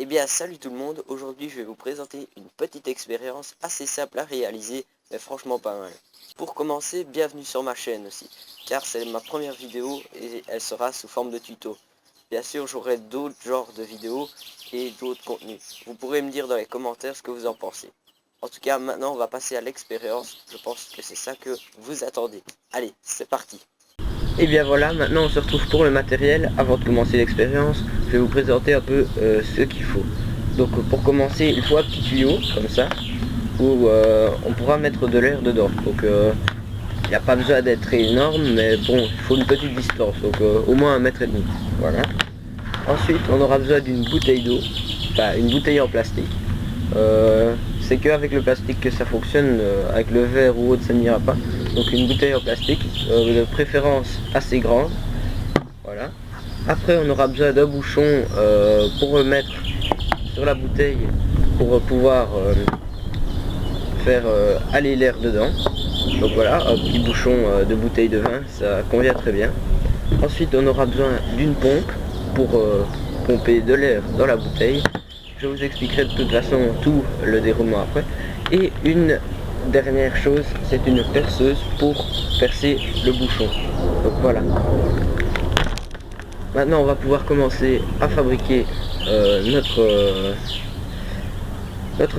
Eh bien salut tout le monde, aujourd'hui je vais vous présenter une petite expérience assez simple à réaliser, mais franchement pas mal. Pour commencer, bienvenue sur ma chaîne aussi, car c'est ma première vidéo et elle sera sous forme de tuto. Bien sûr j'aurai d'autres genres de vidéos et d'autres contenus. Vous pourrez me dire dans les commentaires ce que vous en pensez. En tout cas maintenant on va passer à l'expérience, je pense que c'est ça que vous attendez. Allez, c'est parti. Et bien voilà, maintenant on se retrouve pour le matériel. Avant de commencer l'expérience, je vais vous présenter un peu ce qu'il faut. Donc pour commencer, il faut un petit tuyau, comme ça, où on pourra mettre de l'air dedans. Donc il n'y a pas besoin d'être très énorme, mais bon, il faut une petite distance, donc au moins 1,5 m. Voilà. Ensuite, on aura besoin d'une bouteille d'eau, enfin une bouteille en plastique. C'est qu'avec le plastique que ça fonctionne, avec le verre ou autre ça n'ira pas. Donc une bouteille en plastique, de préférence assez grande. Voilà. Après on aura besoin d'un bouchon pour remettre sur la bouteille pour pouvoir faire aller l'air dedans. Donc voilà, un petit bouchon de bouteille de vin, ça convient très bien. Ensuite on aura besoin d'une pompe pour pomper de l'air dans la bouteille. Je vous expliquerai de toute façon tout le déroulement après. Et une dernière chose, c'est une perceuse pour percer le bouchon. Donc voilà. Maintenant on va pouvoir commencer à fabriquer notre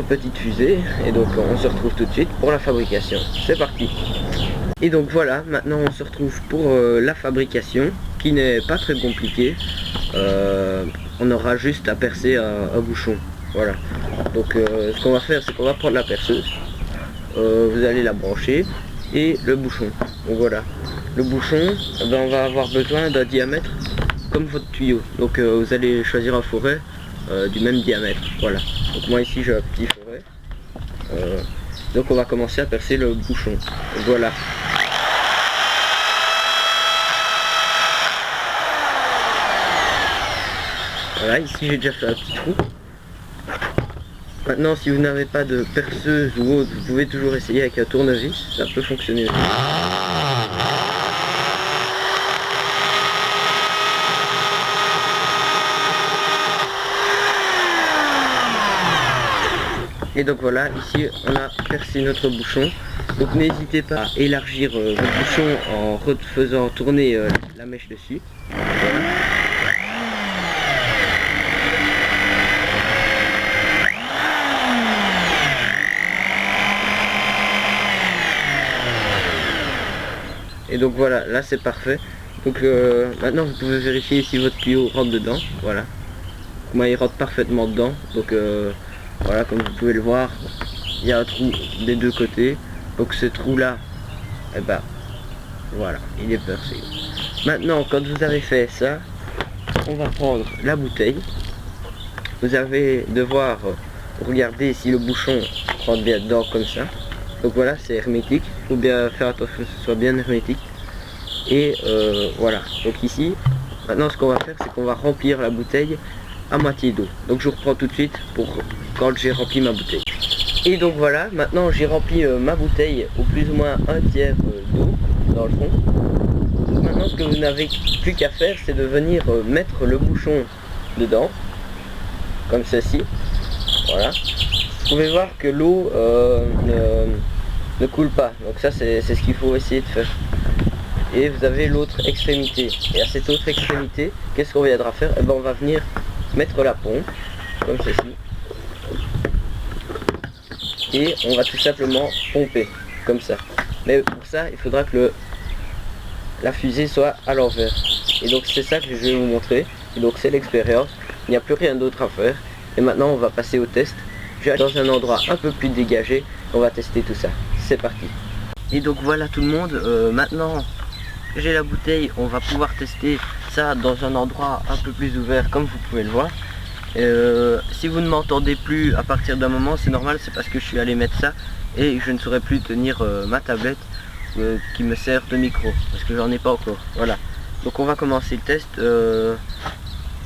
petite fusée. Et donc on se retrouve tout de suite pour la fabrication. C'est parti. Et donc voilà, maintenant on se retrouve pour la fabrication, qui n'est pas très compliquée. On aura juste à percer un bouchon. Voilà. Donc ce qu'on va faire, c'est qu'on va prendre la perceuse. Vous allez la brancher et le bouchon. Donc voilà. Le bouchon, ben, on va avoir besoin d'un diamètre comme votre tuyau. Donc vous allez choisir un forêt du même diamètre. Voilà. Donc moi ici j'ai un petit forêt. Donc on va commencer à percer le bouchon. Donc, voilà. Voilà, ici j'ai déjà fait un petit trou. Maintenant, si vous n'avez pas de perceuse ou autre, vous pouvez toujours essayer avec un tournevis, ça peut fonctionner aussi. Et donc voilà, ici on a percé notre bouchon. Donc n'hésitez pas à élargir votre bouchon en faisant tourner la mèche dessus. Voilà. Et donc voilà, là c'est parfait. Donc maintenant vous pouvez vérifier si votre tuyau rentre dedans. Voilà. Moi il rentre parfaitement dedans. Donc voilà, comme vous pouvez le voir, il y a un trou des deux côtés. Donc ce trou là, et ben voilà, il est percé. Maintenant quand vous avez fait ça, on va prendre la bouteille. Vous allez devoir regarder si le bouchon rentre bien dedans comme ça. Donc voilà, c'est hermétique, il faut bien faire attention que ce soit bien hermétique. Et voilà, donc ici, maintenant ce qu'on va faire, c'est qu'on va remplir la bouteille à moitié d'eau. Donc je vous reprends tout de suite pour quand j'ai rempli ma bouteille. Et donc voilà, maintenant j'ai rempli ma bouteille au plus ou moins 1/3 d'eau dans le fond. Donc maintenant ce que vous n'avez plus qu'à faire, c'est de venir mettre le bouchon dedans, comme ceci. Voilà. Vous pouvez voir que l'eau ne coule pas, donc ça c'est ce qu'il faut essayer de faire. Et vous avez l'autre extrémité, et à cette autre extrémité, qu'est-ce qu'on viendra faire? Eh ben, on va venir mettre la pompe, comme ceci, et on va tout simplement pomper, comme ça. Mais pour ça, il faudra que la fusée soit à l'envers. Et donc c'est ça que je vais vous montrer, et donc c'est l'expérience, il n'y a plus rien d'autre à faire. Et maintenant on va passer au test. Je vais aller dans un endroit un peu plus dégagé, on va tester tout ça. C'est parti. Et donc voilà tout le monde, maintenant j'ai la bouteille, on va pouvoir tester ça dans un endroit un peu plus ouvert comme vous pouvez le voir. Si vous ne m'entendez plus à partir d'un moment, c'est normal, c'est parce que je suis allé mettre ça et je ne saurais plus tenir ma tablette qui me sert de micro, parce que j'en ai pas encore. Voilà. Donc on va commencer le test.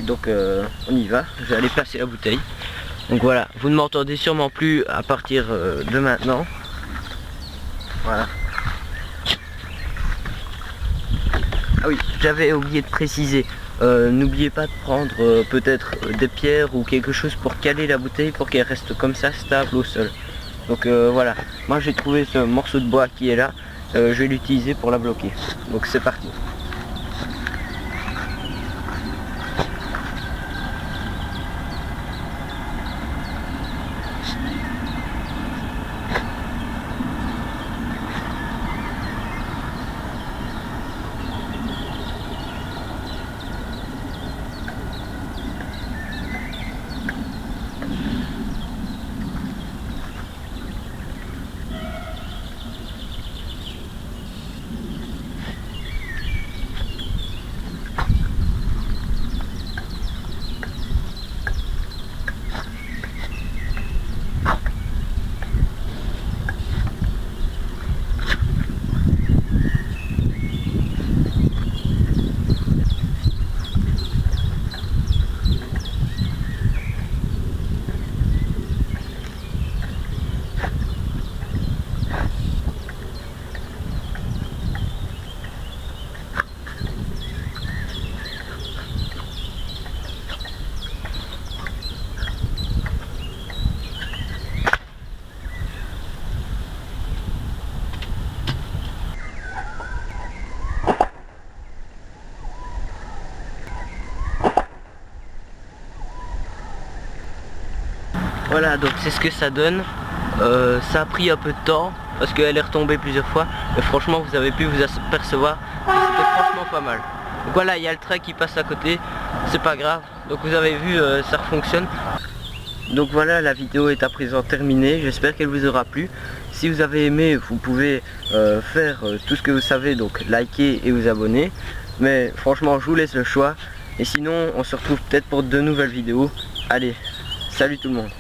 Donc on y va, je vais aller passer la bouteille. Donc voilà, vous ne m'entendez sûrement plus à partir de maintenant. Voilà. Ah oui, j'avais oublié de préciser. N'oubliez pas de prendre peut-être des pierres ou quelque chose pour caler la bouteille pour qu'elle reste comme ça stable au sol. Donc voilà, moi j'ai trouvé ce morceau de bois qui est là, je vais l'utiliser pour la bloquer. Donc c'est parti. Voilà, donc c'est ce que ça donne. Ça a pris un peu de temps parce qu'elle est retombée plusieurs fois. Mais franchement, vous avez pu vous apercevoir que c'était franchement pas mal. Donc voilà, il y a le trait qui passe à côté. C'est pas grave. Donc vous avez vu, ça fonctionne. Donc voilà, la vidéo est à présent terminée. J'espère qu'elle vous aura plu. Si vous avez aimé, vous pouvez faire tout ce que vous savez. Donc liker et vous abonner. Mais franchement, je vous laisse le choix. Et sinon, on se retrouve peut-être pour de nouvelles vidéos. Allez, salut tout le monde.